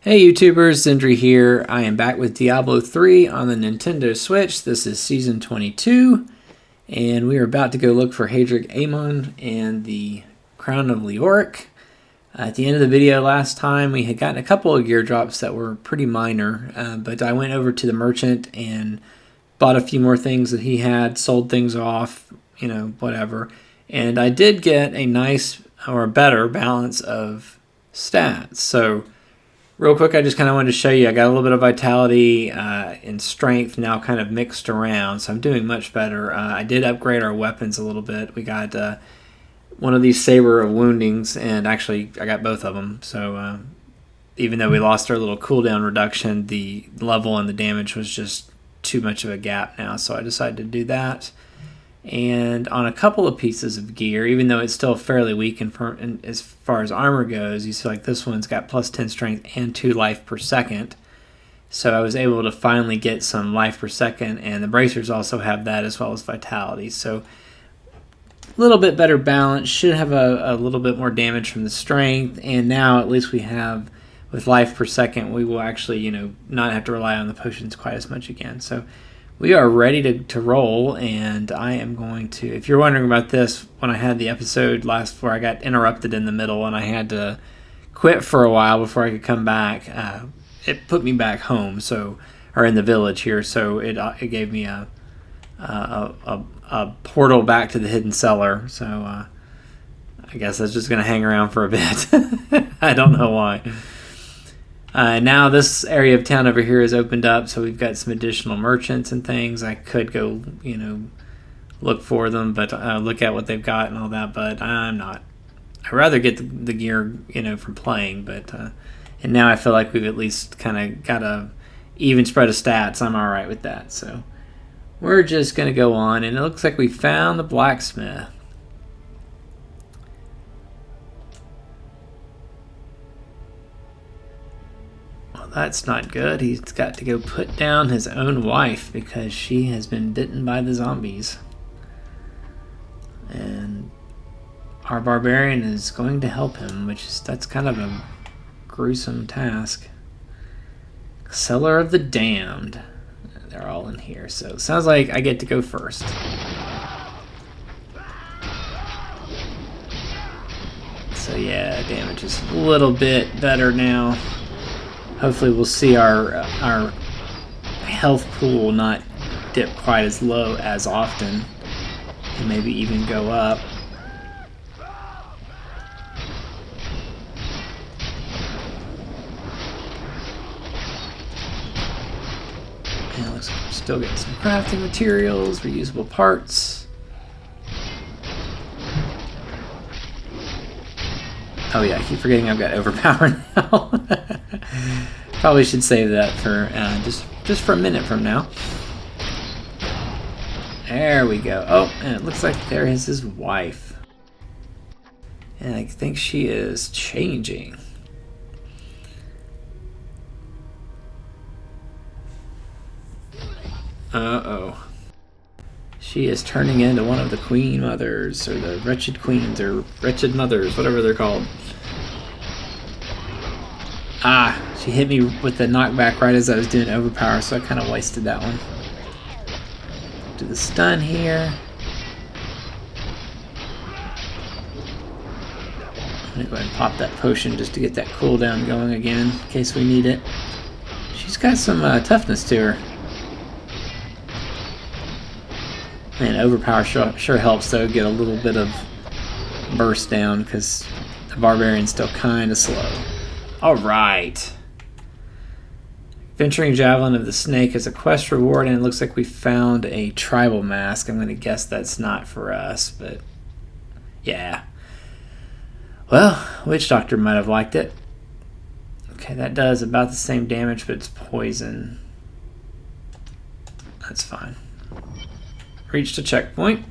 Hey YouTubers, Zindrey here. I am back with Diablo 3 on the Nintendo Switch. This is Season 22, and we are about to go look for Hadric Amon and the Crown of Leoric. At the end of the video last time, we had gotten a couple of gear drops that were pretty minor, but I went over to the merchant and bought a few more things that he had, sold things off, whatever. And I did get a nice, or a better, balance of stats. So real quick, I just kind of wanted to show you, I got a little bit of vitality and strength now kind of mixed around, so I'm doing much better. I did upgrade our weapons a little bit. We got one of these Saber of Woundings, and actually I got both of them, so even though we lost our little cooldown reduction, the level and the damage was just too much of a gap now, so I decided to do that. And on a couple of pieces of gear, even though it's still fairly weak as far as armor goes, you see like this one's got plus 10 strength and 2 life per second. So I was able to finally get some life per second, and the bracers also have that as well as vitality. So a little bit better balance, should have a little bit more damage from the strength, and now at least we have, with life per second, we will actually, not have to rely on the potions quite as much again. So we are ready to roll, and I am going to, if you're wondering about this, when I had the episode last where I got interrupted in the middle and I had to quit for a while before I could come back, it put me back home, or in the village here, so it gave me a portal back to the hidden cellar, so I guess that's just going to hang around for a bit. I don't know why. Now this area of town over here is opened up, so we've got some additional merchants and things. I could go, look for them, but look at what they've got and all that, but I'm not. I'd rather get the gear, from playing, but and now I feel like we've at least kind of got a even spread of stats. I'm all right with that, so we're just going to go on, and it looks like we found the blacksmith. That's not good. He's got to go put down his own wife because she has been bitten by the zombies. And our barbarian is going to help him, that's kind of a gruesome task. Cellar of the Damned. They're all in here, so it sounds like I get to go first. So yeah, damage is a little bit better now. Hopefully we'll see our health pool not dip quite as low as often, and maybe even go up. And it looks like we're still getting some crafting materials, reusable parts. Oh yeah, I keep forgetting I've got overpower now. Probably should save that for just for a minute from now. There we go. Oh, and it looks like there is his wife. And I think she is changing. Uh-oh. She is turning into one of the queen mothers, or the wretched queens, or wretched mothers, whatever they're called. Ah, she hit me with the knockback right as I was doing overpower, so I kind of wasted that one. Do the stun here. I'm going to go ahead and pop that potion just to get that cooldown going again, in case we need it. She's got some toughness to her. Man, overpower sure helps, though, get a little bit of burst down, because the barbarian's still kind of slow. Alright. Venturing Javelin of the Snake is a quest reward, and it looks like we found a tribal mask. I'm going to guess that's not for us, but yeah. Well, Witch Doctor might have liked it. Okay, that does about the same damage, but it's poison. That's fine. Reached a checkpoint.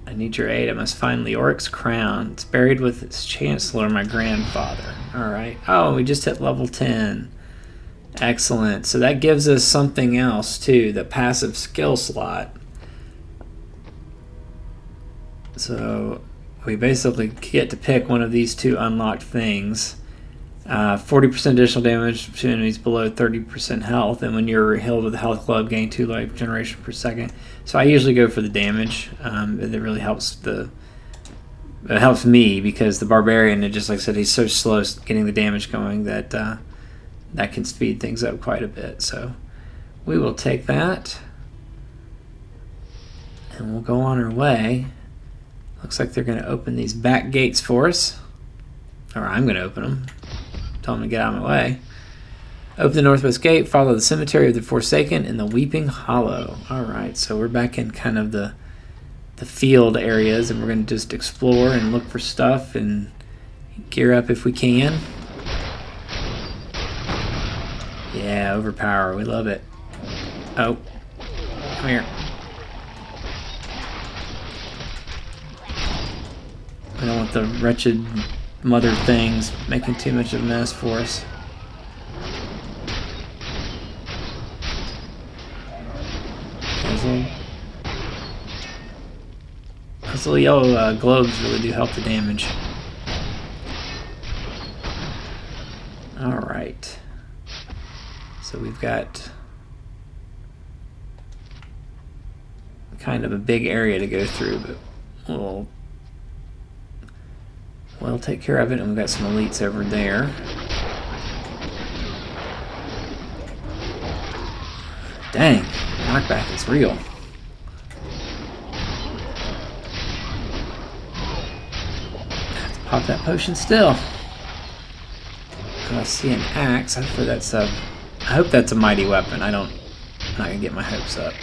I need your aid. I must find Leoric's crown. It's buried with its chancellor, my grandfather. Alright. Oh, we just hit level 10. Excellent. So that gives us something else, too. The passive skill slot. So we basically get to pick one of these two unlocked things. 40% additional damage to enemies below 30% health, and when you're healed with a health club, gain 2 life generation per second. So I usually go for the damage. It really helps it helps me, because the barbarian, it just like I said, he's so slow getting the damage going that that can speed things up quite a bit. So we will take that, and we'll go on our way. Looks like they're going to open these back gates for us, or I'm going to open them. Tell them to get out of my way. Open the northwest gate, follow the cemetery of the Forsaken and the Weeping Hollow. Alright, so we're back in kind of the field areas, and we're going to just explore and look for stuff and gear up if we can. Yeah, overpower. We love it. Oh, come here. I don't want the wretched mother things making too much of a mess for us. Those little yellow globes really do help the damage. Alright. So we've got kind of a big area to go through, but we'll take care of it, and we've got some elites over there. Dang, knockback is real. Have to pop that potion still. I see an axe. I hope that's a mighty weapon. I'm not gonna get my hopes up.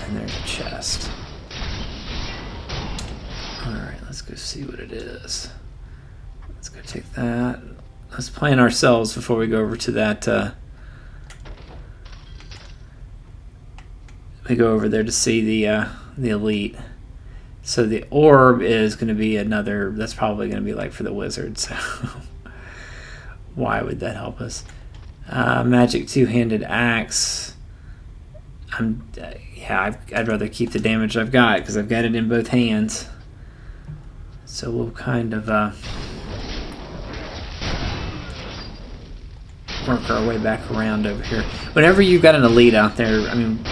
And there's a chest. Alright, let's go see what it is. Let's go take that. Let's plan ourselves before we go over to that. We go over there to see the elite. So the orb is going to be another. That's probably going to be like for the wizard. So why would that help us? Magic two-handed axe. I'd rather keep the damage I've got, because I've got it in both hands. So we'll kind of work our way back around over here. Whenever you've got an elite out there, I mean,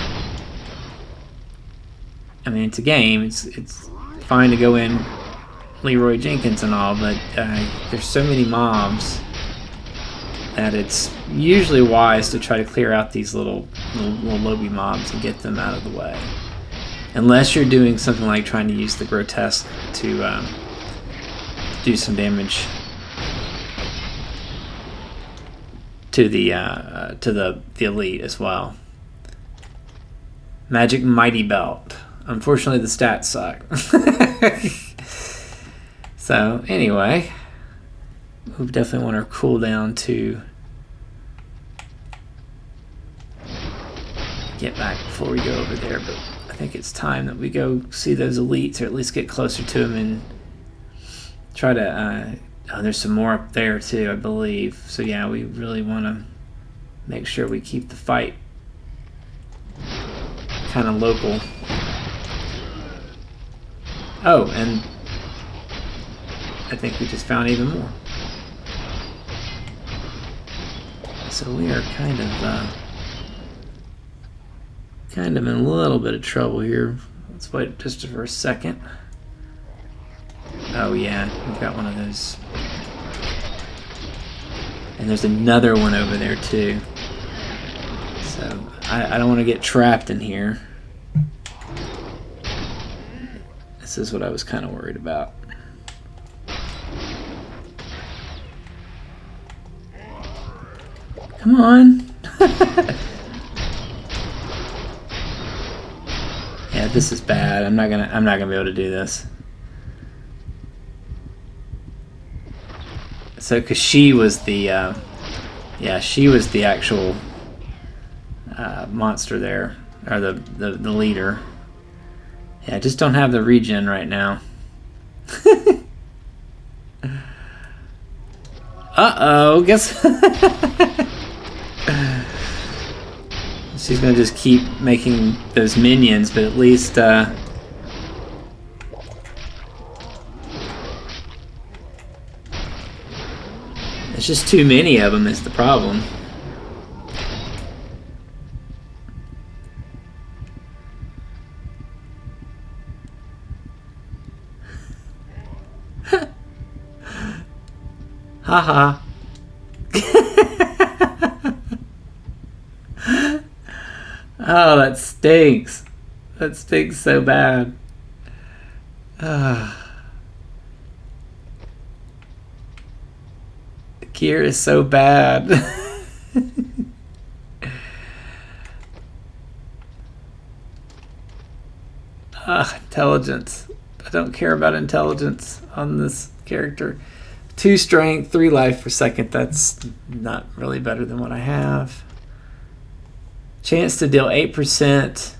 it's a game. It's fine to go in Leroy Jenkins and all, but there's so many mobs that it's usually wise to try to clear out these little lobby mobs and get them out of the way. Unless you're doing something like trying to use the grotesque to do some damage to the elite as well. Magic Mighty Belt. Unfortunately, the stats suck. So anyway, we definitely want our cooldown to get back before we go over there. But I think it's time that we go see those elites, or at least get closer to them and try to. There's some more up there too, I believe. So yeah, we really want to make sure we keep the fight kind of local. Oh, and I think we just found even more. So we are kind of in a little bit of trouble here. Let's wait just for a second. Oh yeah, we've got one of those. And there's another one over there too. So I don't want to get trapped in here. This is what I was kind of worried about. Come on. Yeah, this is bad. I'm not gonna be able to do this. So, cause she was the, she was the actual monster there, or the leader. Yeah, I just don't have the regen right now. Guess. Let's She's gonna just keep making those minions, but at least it's just too many of them is the problem. Haha. Oh, that stinks. That stinks so bad. The gear is so bad. Intelligence. I don't care about intelligence on this character. 2 strength, 3 life per second. That's not really better than what I have. Chance to deal 8%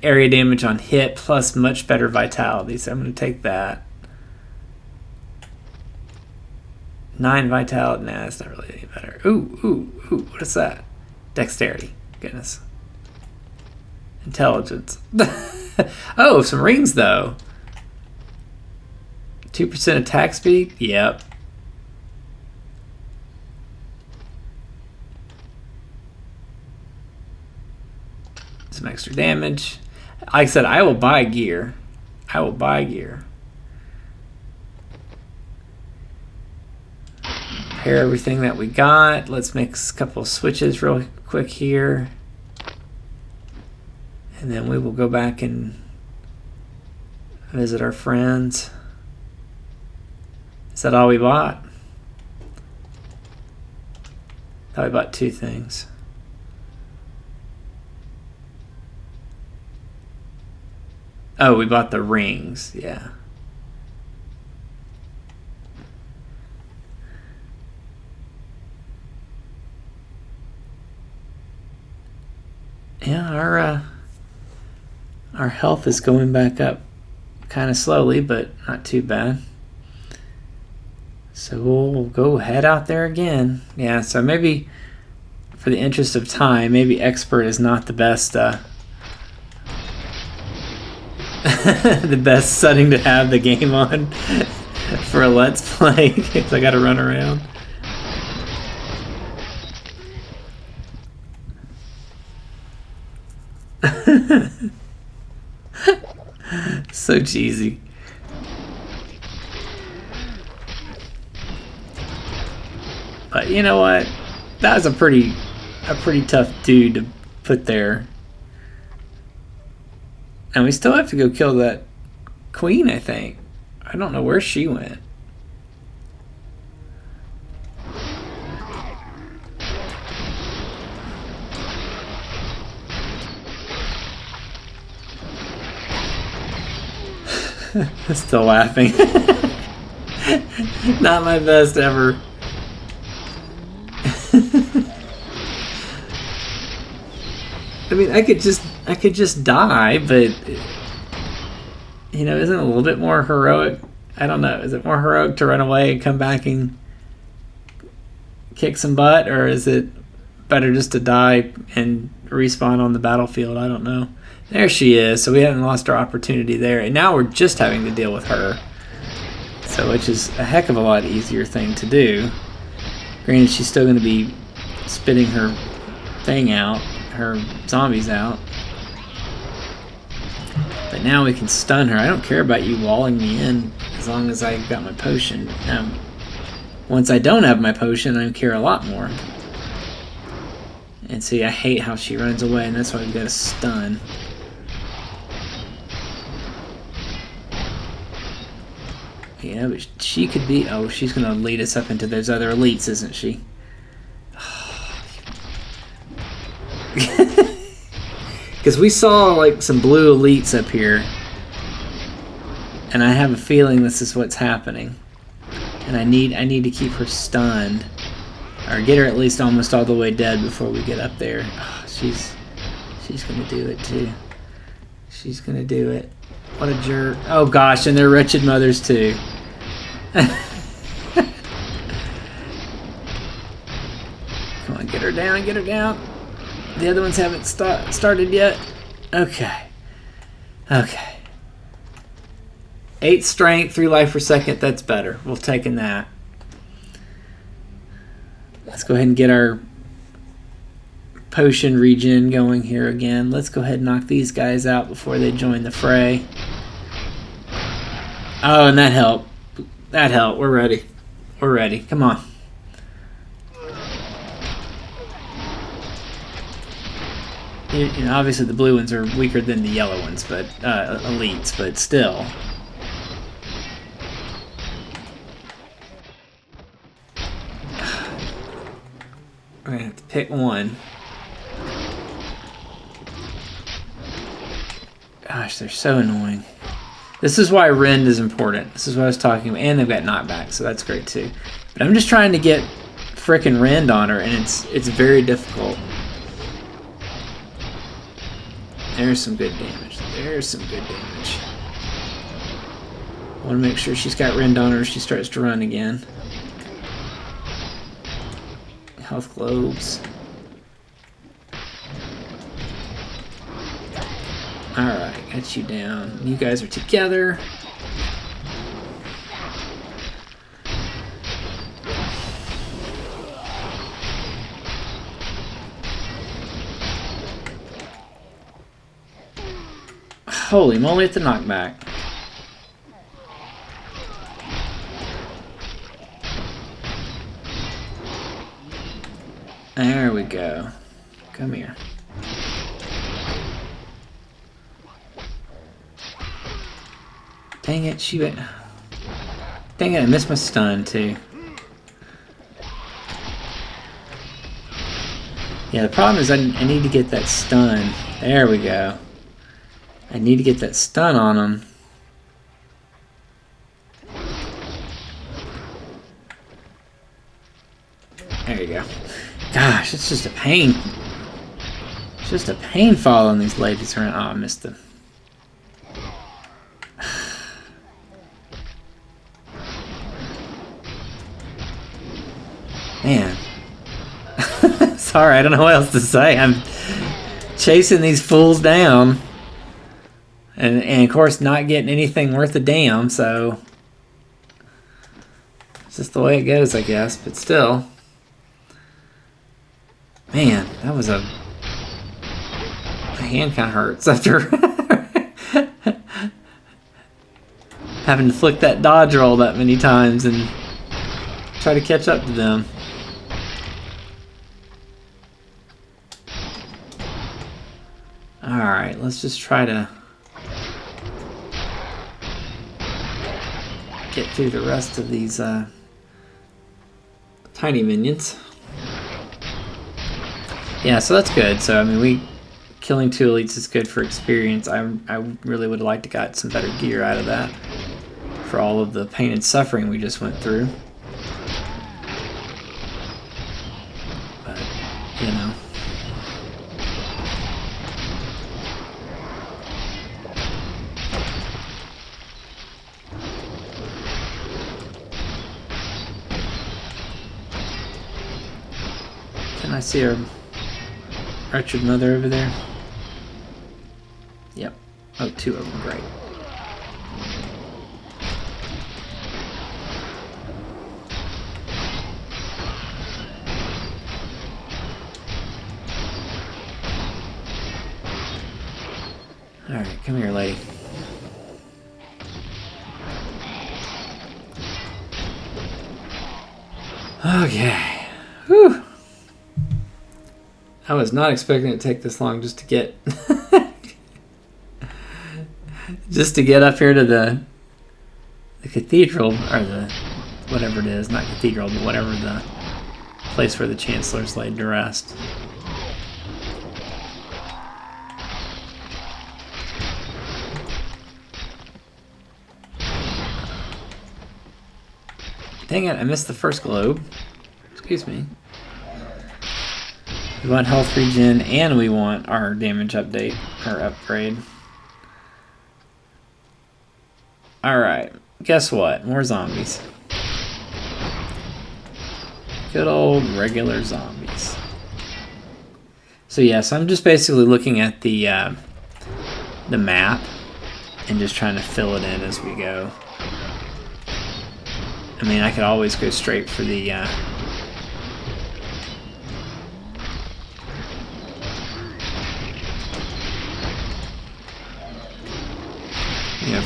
area damage on hit plus much better vitality. So I'm going to take that. 9 vitality. Nah, that's not really any better. Ooh. What is that? Dexterity. Goodness. Intelligence. Oh, some rings though. 2% attack speed? Yep. Some extra damage. Like I said, I will buy gear. I will buy gear. Pair everything that we got. Let's mix a couple of switches real quick here. And then we will go back and visit our friends. Is that all we bought? Thought we bought 2 things. Oh, we bought the rings, yeah. Yeah, our health is going back up kind of slowly, but not too bad. So we'll go head out there again. Yeah, so maybe for the interest of time, maybe expert is not the best the best setting to have the game on for a let's play because I gotta run around. So cheesy. But you know what? That was a pretty tough dude to put there. And we still have to go kill that queen, I think. I don't know where she went. Still laughing. Not my best ever. I mean, I could just die, but you know, isn't it a little bit more heroic? I don't know. Is it more heroic to run away and come back and kick some butt, or is it better just to die and respawn on the battlefield? I don't know. There she is. So we haven't lost our opportunity there, and now we're just having to deal with her. So, which is a heck of a lot easier thing to do. Granted, she's still going to be spitting her thing out, her zombies out. But now we can stun her. I don't care about you walling me in as long as I've got my potion. Once I don't have my potion, I care a lot more. And see, I hate how she runs away, and that's why we've got to stun. Yeah, but she could be... Oh, she's going to lead us up into those other elites, isn't she? Because we saw like some blue elites up here, and I have a feeling this is what's happening. And I need to keep her stunned, or get her at least almost all the way dead before we get up there. Oh, she's gonna do it too. She's gonna do it. What a jerk! Oh gosh, and they're wretched mothers too. Come on, get her down, get her down. The other ones haven't started yet. Okay. Okay. 8 strength, 3 life per second. That's better. We'll take in that. Let's go ahead and get our potion regen going here again. Let's go ahead and knock these guys out before they join the fray. Oh, and that helped. That helped. We're ready. We're ready. Come on. You know, obviously the blue ones are weaker than the yellow ones, but elites, but still. We're gonna have to pick one. Gosh, they're so annoying. This is why rend is important. This is what I was talking about, and they've got knockback, so that's great too. But I'm just trying to get frickin' rend on her, and it's very difficult. There's some good damage. There's some good damage. I want to make sure she's got rend on her if she starts to run again. Health globes. Alright, got you down. You guys are together. Holy moly at the knockback. There we go. Come here. Dang it, she went. Dang it, I missed my stun too. Yeah, the problem is I need to get that stun. There we go. I need to get that stun on him. There you go. Gosh, it's just a pain. It's just a pain following these ladies around. Oh, I missed them. Man. Sorry, I don't know what else to say. I'm chasing these fools down. And of course, not getting anything worth a damn, so it's just the way it goes, I guess. But still, man, that was my hand kind of hurts after having to flick that dodge roll that many times and try to catch up to them. All right, let's just try to get through the rest of these tiny minions. Yeah, so that's good. So I mean, killing 2 elites is good for experience. I really would have liked to got some better gear out of that for all of the pain and suffering we just went through. But you know. I see our wretched mother over there. Yep. Oh, 2 of them. Great. Alright, come here, lady. Okay. Whew. I was not expecting it to take this long just to get just to get up here to the cathedral, or the whatever it is, not cathedral, but whatever the place where the chancellor's laid to rest. Dang it, I missed the first globe. Excuse me. We want health regen, and we want our damage update, or upgrade. Alright, guess what? More zombies. Good old regular zombies. So yes, I'm just basically looking at the map and just trying to fill it in as we go. I mean, I could always go straight for the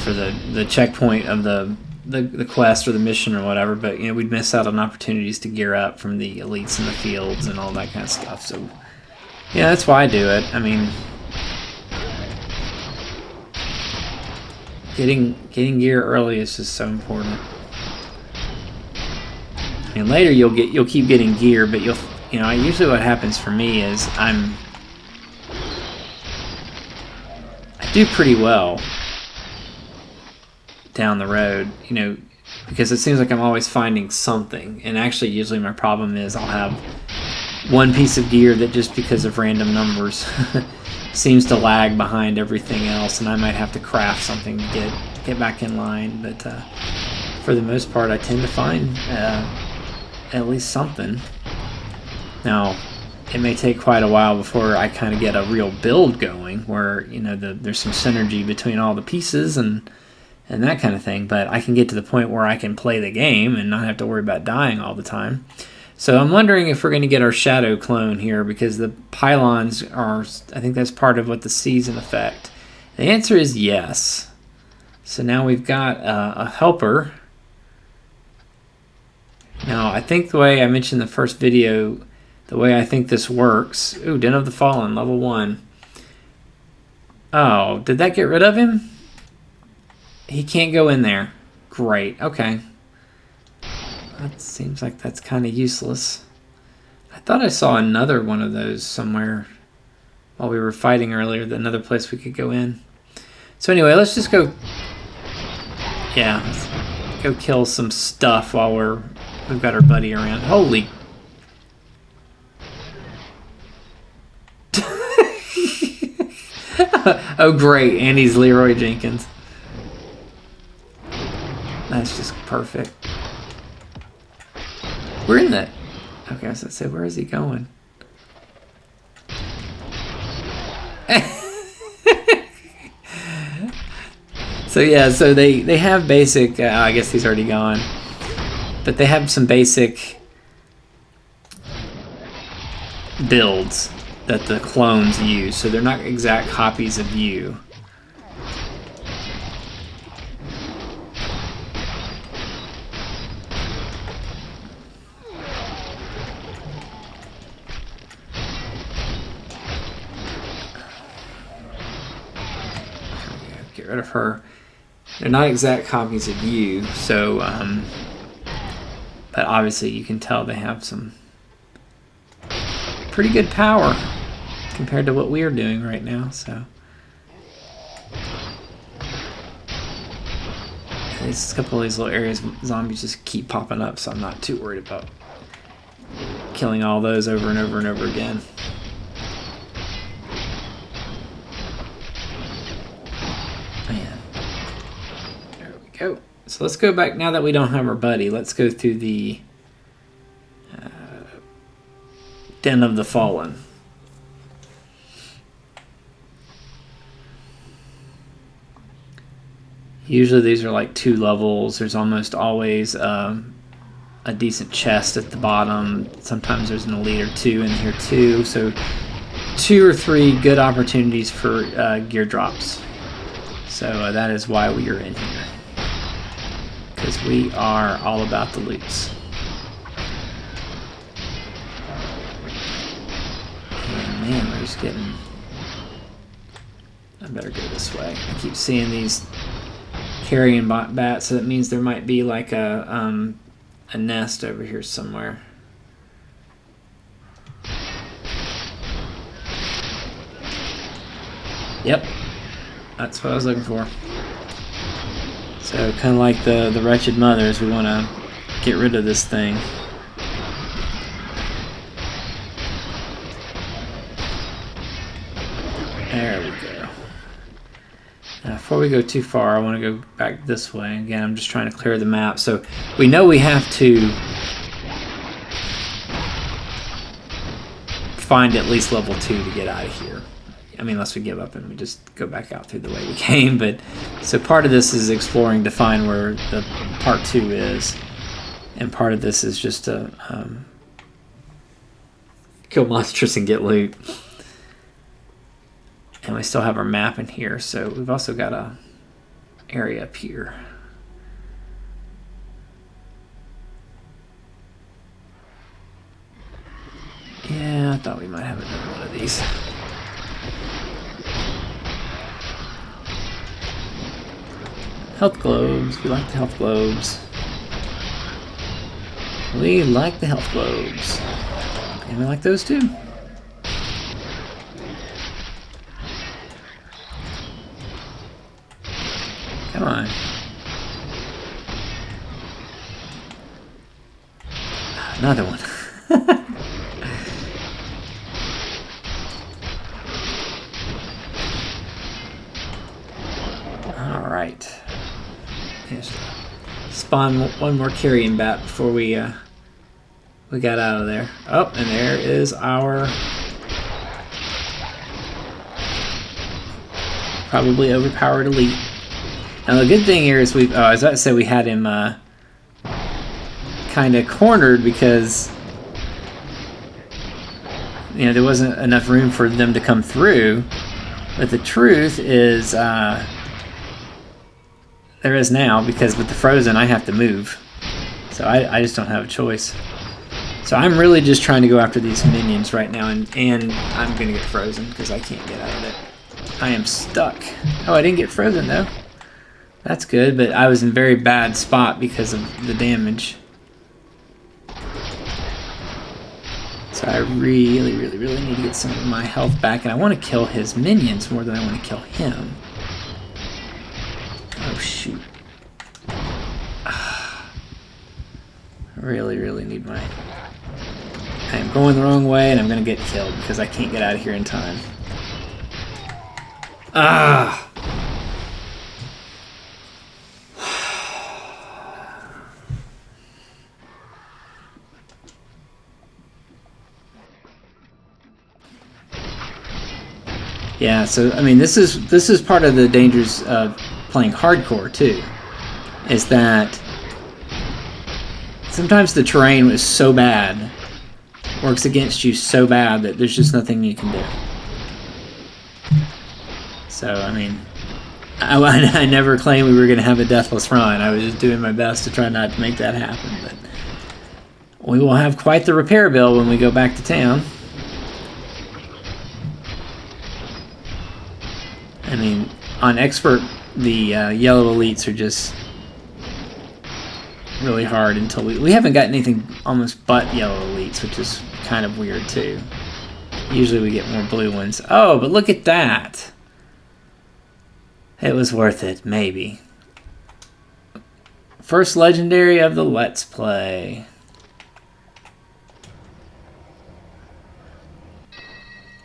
for the checkpoint of the quest or the mission or whatever, but we'd miss out on opportunities to gear up from the elites in the fields and all that kind of stuff. So yeah, that's why I do it. I mean, getting gear early is just so important. And later you'll keep getting gear, but usually what happens for me is I do pretty well down the road, because it seems like I'm always finding something. And actually, usually my problem is I'll have one piece of gear that just because of random numbers seems to lag behind everything else, and I might have to craft something to get back in line. But for the most part, I tend to find at least something. Now, it may take quite a while before I kind of get a real build going, where there's some synergy between all the pieces and that kind of thing, but I can get to the point where I can play the game and not have to worry about dying all the time. So I'm wondering if we're going to get our shadow clone here, because the pylons are, I think that's part of what the season effect. The answer is yes. So now we've got a helper. Now, I think the way I mentioned in the first video, the way I think this works... Ooh, Den of the Fallen, level 1. Oh, did that get rid of him? He can't go in there. Great, okay. That seems like that's kind of useless. I thought I saw another one of those somewhere while we were fighting earlier, another place we could go in. So anyway, let's just go... Yeah, let's go kill some stuff while we've got our buddy around. Holy... Oh great, and he's Leroy Jenkins. That's just perfect. We're in that. Okay, I was going to say, where is he going? So yeah, so they have basic, I guess he's already gone, but they have some basic builds that the clones use, so they're not exact copies of you. Get rid of her. They're not exact copies of you, so but obviously you can tell they have some pretty good power compared to what we are doing right now. So there's a couple of these little areas zombies just keep popping up, so I'm not too worried about killing all those over and over and over again. Go. So let's go back, now that we don't have our buddy, let's go through the Den of the Fallen. Usually these are like 2 levels. There's almost always a decent chest at the bottom. Sometimes there's an elite or 2 in here too. So 2 or 3 good opportunities for gear drops. So that is why we are in here. Because we are all about the loots. And man, we're just getting... I better go this way. I keep seeing these carrion bats, so that means there might be like a nest over here somewhere. Yep, that's what I was looking for. So kind of like the wretched mothers, we want to get rid of this thing. There we go. Now before we go too far, I want to go back this way. Again, I'm just trying to clear the map. So we know we have to find at least level 2 to get out of here. I mean, unless we give up and we just go back out through the way we came. But so part of this is exploring to find where the part 2 is, and part of this is just to kill monsters and get loot. And we still have our map in here, so we've also got a area up here. Yeah, I thought we might have another one of these. Health globes. We like the health globes. We like the health globes. And we like those too. Come on. Another one. All right. Just spawn one more carrion bat before we got out of there. Oh, and there is our probably overpowered elite. Now the good thing here is I was about to say we had him kind of cornered because there wasn't enough room for them to come through. But the truth is there is now, because with the frozen I have to move. So I just don't have a choice. So I'm really just trying to go after these minions right now, and I'm going to get frozen because I can't get out of it. I am stuck. Oh, I didn't get frozen though. That's good, but I was in a very bad spot because of the damage. So I really need to get some of my health back, and I want to kill his minions more than I want to kill him. Oh, shoot. I really need my... I am going the wrong way, and I'm going to get killed because I can't get out of here in time. Ah! Yeah, so I mean, this is part of the dangers of playing hardcore too, is that sometimes the terrain is so bad, works against you so bad that there's just nothing you can do. So I mean, I never claimed we were going to have a deathless run. I was just doing my best to try not to make that happen. But we will have quite the repair bill when we go back to town. I mean, on expert, the yellow elites are just really hard until we haven't got anything almost but yellow elites, which is kind of weird too. Usually we get more blue ones. Oh, but look at that. It was worth it, maybe. First legendary of the Let's Play.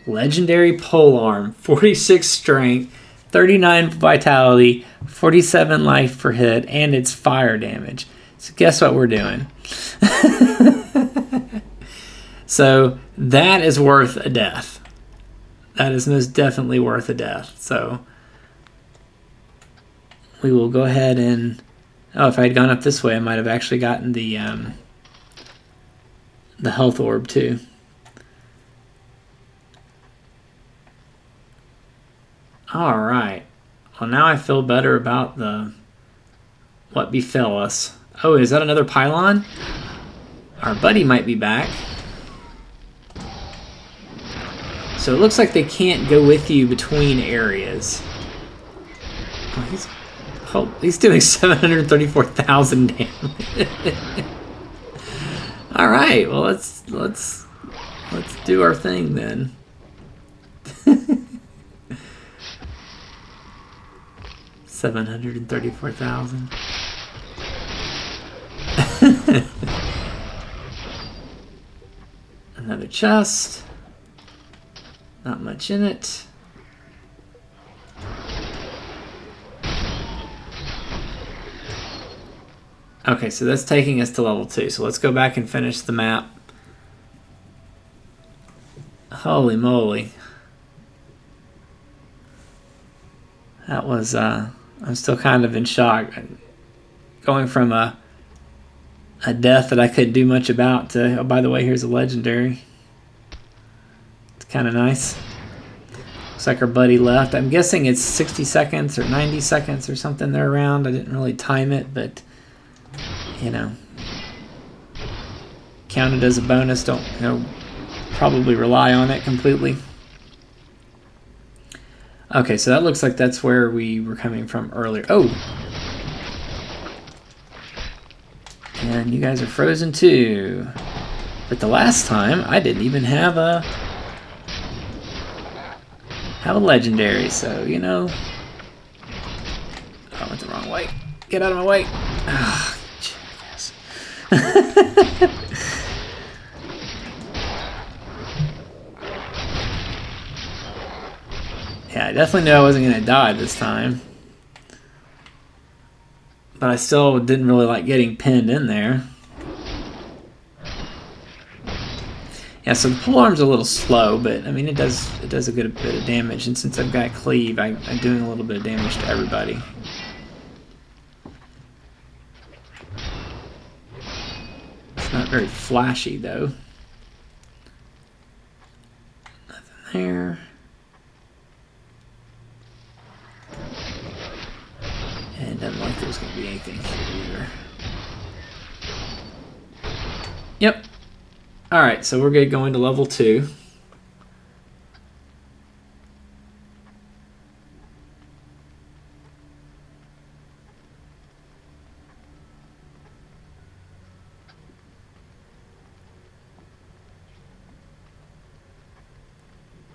Legendary Polearm, 46 strength, 39 vitality, 47 life per hit, and it's fire damage. So guess what we're doing? So that is worth a death. That is most definitely worth a death. So we will go ahead and... Oh, if I had gone up this way, I might have actually gotten the health orb too. All right. Well, now I feel better about what befell us. Oh, is that another pylon? Our buddy might be back. So it looks like they can't go with you between areas. Oh, he's doing 734,000 damage. All right. Well, let's do our thing then. 734,000. Another chest. Not much in it. Okay, so that's taking us to level 2. So let's go back and finish the map. Holy moly. That was, I'm still kind of in shock. Going from a death that I couldn't do much about to, oh, by the way, here's a legendary. It's kind of nice. Looks like our buddy left. I'm guessing it's 60 seconds or 90 seconds or something there around. I didn't really time it, but, you know, counted as a bonus. Don't, you know, probably rely on it completely. Okay, so that looks like that's where we were coming from earlier. Oh! And you guys are frozen too. But the last time, I didn't even have a legendary, so, you know. Oh, I went the wrong way. Get out of my way. Ah, jackass. Yeah, I definitely knew I wasn't going to die this time. But I still didn't really like getting pinned in there. Yeah, so the polearm's a little slow, but I mean it does a good bit of damage, and since I've got cleave, I'm doing a little bit of damage to everybody. It's not very flashy though. Nothing there. And it doesn't like there's going to be anything here either. Yep. Alright, so we're good going to level 2.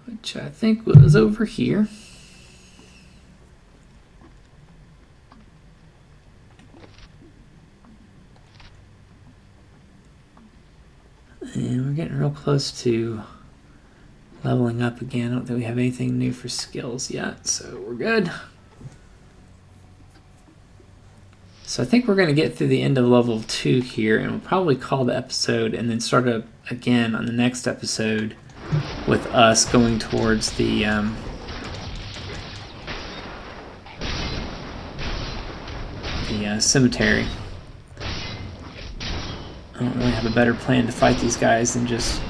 Which I think was over here. And we're getting real close to leveling up again. I don't think we have anything new for skills yet, so we're good. So I think we're going to get through the end of level 2 here, and we'll probably call the episode and then start up again on the next episode with us going towards the cemetery. I don't really have a better plan to fight these guys than just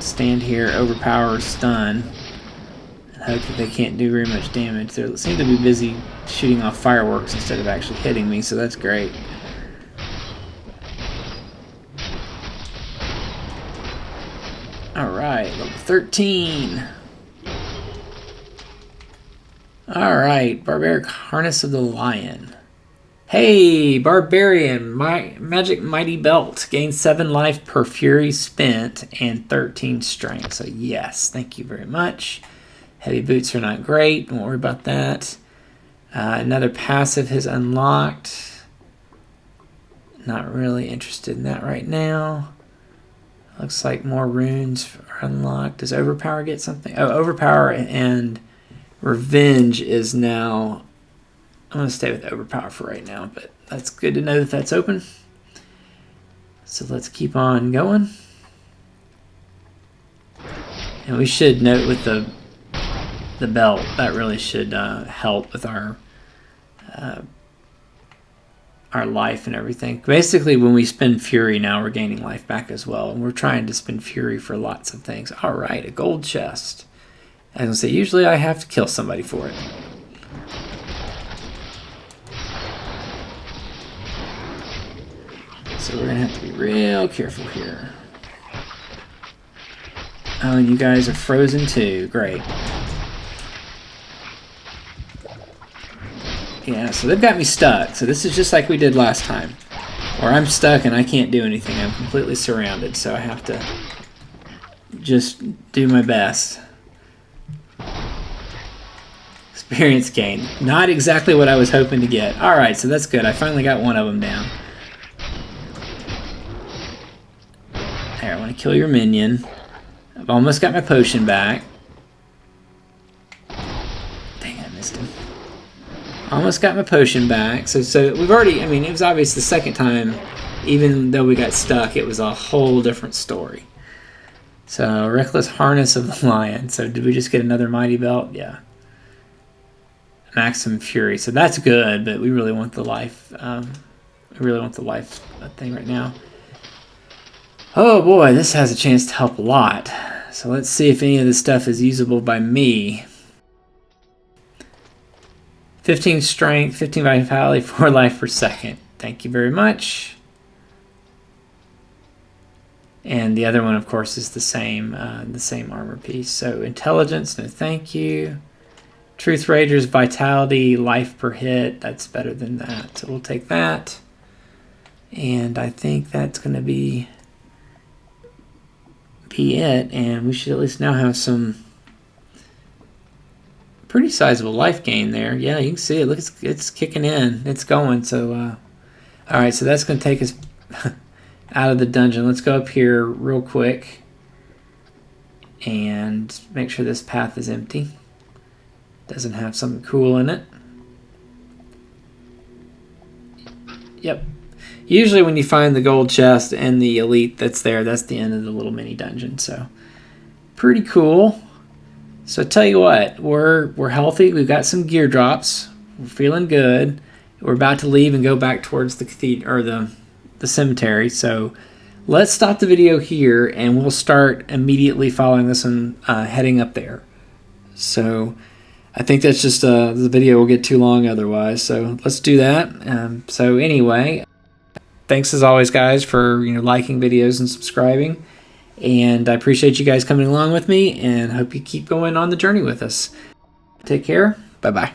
stand here, overpower, stun, and hope that they can't do very much damage. They seem to be busy shooting off fireworks instead of actually hitting me, so that's great. Alright, level 13. Alright, Barbaric Harness of the Lion. Hey, Barbarian, my Magic Mighty Belt. Gain 7 life per fury spent and 13 strength. So yes, thank you very much. Heavy boots are not great. Don't worry about that. Another passive has unlocked. Not really interested in that right now. Looks like more runes are unlocked. Does Overpower get something? Oh, Overpower and Revenge is now... I'm going to stay with Overpower for right now, but that's good to know that that's open. So let's keep on going. And we should note with the belt, that really should help with our life and everything. Basically, when we spend Fury now, we're gaining life back as well. And we're trying to spend Fury for lots of things. All right, a gold chest. As I say, usually I have to kill somebody for it. So we're going to have to be real careful here. Oh, and you guys are frozen too. Great. Yeah, so they've got me stuck. So this is just like we did last time. Where I'm stuck and I can't do anything. I'm completely surrounded. So I have to just do my best. Experience gain. Not exactly what I was hoping to get. Alright, so that's good. I finally got one of them down. There, I want to kill your minion. I've almost got my potion back. Dang, I missed him. Almost got my potion back. So we've already, I mean, it was obvious the second time, even though we got stuck, it was a whole different story. So, Reckless Harness of the Lion. So, did we just get another Mighty Belt? Yeah. Maximum Fury. So, that's good, but we really want the life. We really want the life thing right now. Oh boy, this has a chance to help a lot. So, let's see if any of this stuff is usable by me. 15 strength, 15 vitality, 4 life per second. Thank you very much. And the other one, of course, is the same armor piece. So intelligence, no thank you. Truth Rager's vitality, life per hit. That's better than that. So we'll take that. And I think that's going to be it. And we should at least now have some pretty sizable life gain there. Yeah, you can see it. Look, it's kicking in. It's going. So, all right. So that's going to take us out of the dungeon. Let's go up here real quick and make sure this path is empty. Doesn't have something cool in it. Yep. Usually when you find the gold chest and the elite that's there, that's the end of the little mini dungeon. So pretty cool. So I tell you what, we're healthy. We've got some gear drops. We're feeling good. We're about to leave and go back towards the cathedral or the cemetery. So let's stop the video here and we'll start immediately following this one, heading up there. So I think that's just the video will get too long otherwise. So let's do that. So anyway, thanks as always, guys, for liking videos and subscribing. And I appreciate you guys coming along with me and hope you keep going on the journey with us. Take care. Bye-bye.